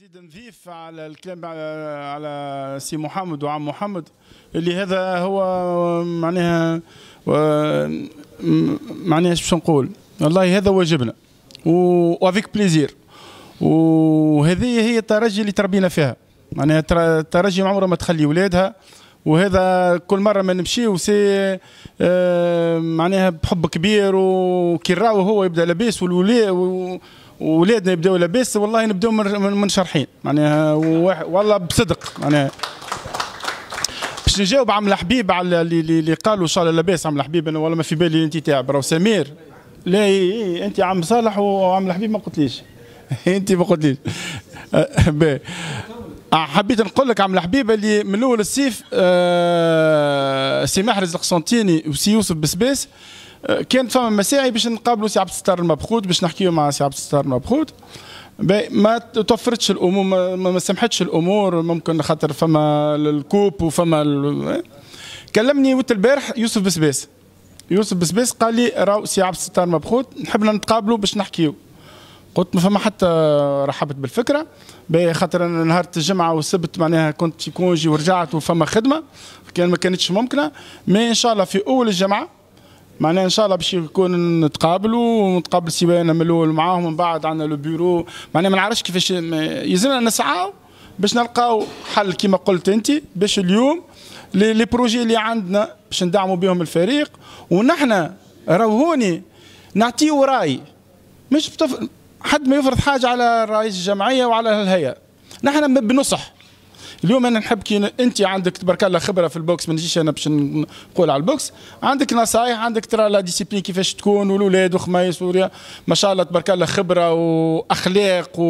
نزيد نضيف على الكلام على سي محمد وعم محمد اللي هذا هو معناها باش نقول والله هذا واجبنا وافيك بليزير، وهذه هي الترجي اللي تربينا فيها. معناها الترجي عمره ما تخلي ولادها، وهذا كل مره ما نمشيو سي معناها بحب كبير، وكي نراو هو يبدا لاباس وولادنا يبداو لاباس، والله نبداو منشرحين معناها والله بصدق. معناها باش نجاوب عم الحبيب على اللي قالوا ان شاء الله لاباس. عم الحبيب انا والله ما في بالي انت تاعب راهو سمير. لا انت عم صالح وعم الحبيب ما قلتليش انت ما قلتليش. حبيت نقول لك عم الحبيب اللي من اول الصيف سي محرز القسنطيني وسي يوسف بسباس كانت فما مساعي باش نقابلوا سي عبد الستار المبخوت، باش نحكيو مع سي عبد الستار المبخوت. ما توفرتش الامور، ما سمحتش الامور، ممكن خاطر فما الكوب وفما كلمني وقت البارح يوسف بسباس. يوسف بسباس قال لي راهو سي عبد الستار مبخوت نحبنا نتقابلوا باش نحكيو. قلت ما فما حتى رحبت بالفكره، خاطر نهار الجمعه والسبت معناها كنت في كونجي ورجعت وفما خدمه ما كانتش ممكنه. مي ان شاء الله في اول الجمعه معناها ان شاء الله باش يكون نتقابلوا ونتقابل سيبانا من الاول معاهم، ومن بعد عندنا لو بيرو. معناها ما نعرفش كيفاش يلزمنا نسعاو باش نلقاو حل كما قلت انت، باش اليوم لي بروجي اللي عندنا باش ندعموا بهم الفريق، ونحن راهوني نعطيو راي، مش حد ما يفرض حاجه على رئيس الجمعيه وعلى الهيئه. نحن بنصح. اليوم انا نحب كي انت عندك تبارك الله خبره في البوكس، ما نجيش انا باش نقول على البوكس، عندك نصائح، عندك ترى لا ديسيبلين كيفاش تكون، والاولاد وخميس ما شاء الله تبارك الله خبره واخلاق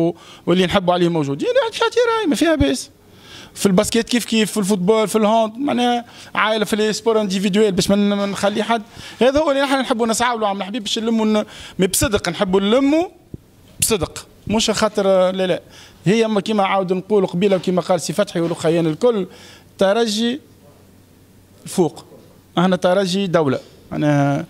واللي نحبوا عليه موجودين. باش يعطي راي ما فيها باس. في الباسكيت كيف في الفوتبول في الهوند معناها عائله في السبور انديفيدويل باش ما نخلي حد. هذا هو اللي نحن نحبوا نسعوا له عم الحبيب باش نلموا بصدق، نحبوا نلموا بصدق، مش خاطر لا هي كما عاود نقولوا قبيله وكما قال سي فتحي والاخيان الكل، ترجي فوق، احنا ترجي دوله. انا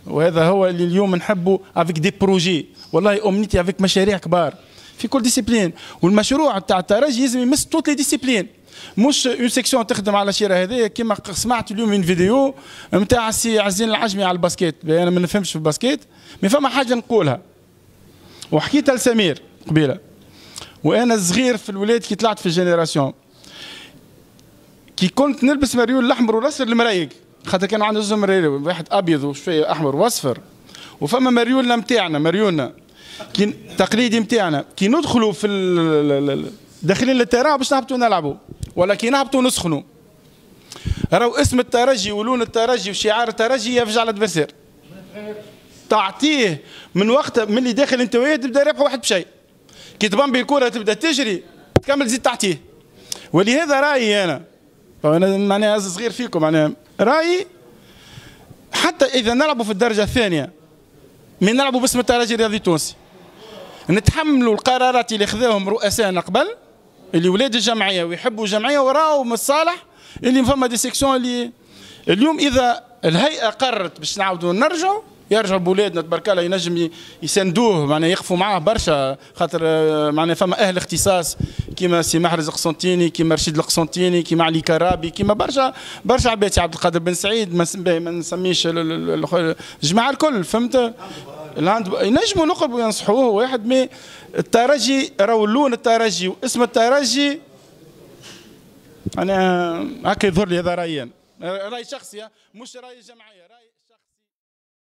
وهذا هو اللي اليوم نحبوا افيك دي بروجي، والله امنيتي افيك مشاريع كبار في كل ديسيبلين، والمشروع تاع الترجي لازم يمس توت لي ديسيبلين، مش اون سيكسيون تخدم على الشيء هذايا. كما سمعت اليوم من فيديو نتاع السي عزين العجمي على الباسكيت، انا ما نفهمش في الباسكيت، ما فما حاجه نقولها وحكيتها لسمير قبيله. وانا صغير في الولاد كي طلعت في الجينيراسيون، كي كنت نلبس مريول الاحمر والاصفر المرايق، خاطر كانوا عندنا زوج مريول، واحد ابيض وشويه احمر واصفر، وفما مريولنا نتاعنا مريولنا كي تقليدي نتاعنا، كي ندخلوا في داخلين للتيران باش نهبطوا نلعبوا، ولا كي نهبطوا نسخنوا، راهو اسم الترجي ولون الترجي وشعار الترجي يفجع الادفيرسير. تعطيه من وقت من اللي داخل انت وياه تبدا رابح واحد بشيء، كي تبمبي الكره تبدا تجري تكمل زيد تعطيه. ولهذا رايي انا معناها صغير فيكم، معناها رايي حتى اذا نلعبوا في الدرجه الثانيه من نلعبوا باسم الترجي الرياضي التونسي، نتحملوا القرارات اللي خذاهم رؤسائنا قبل اللي ولاد الجمعيه ويحبوا الجمعيه وراو من الصالح اللي فما دي سيكسيون اللي اليوم اذا الهيئه قررت باش نعاودوا نرجعوا يرجعوا بولادنا تبارك الله ينجم يساندوه، معناها يقفوا معاه برشا، خاطر معناها فما اهل اختصاص كيما سي محرز القسنطيني، كيما رشيد القسنطيني، كيما علي كرابي، كيما برشا عباد، سي عبد القادر بن سعيد، ما نسميش الجماعه الكل، فهمت؟ ينجموا نقربوا ينصحوه واحد. مي الترجي راهو اللون الترجي واسم الترجي انا هكا يظهر لي، هذا رايي، راي شخصي مش راي جمعيه، راي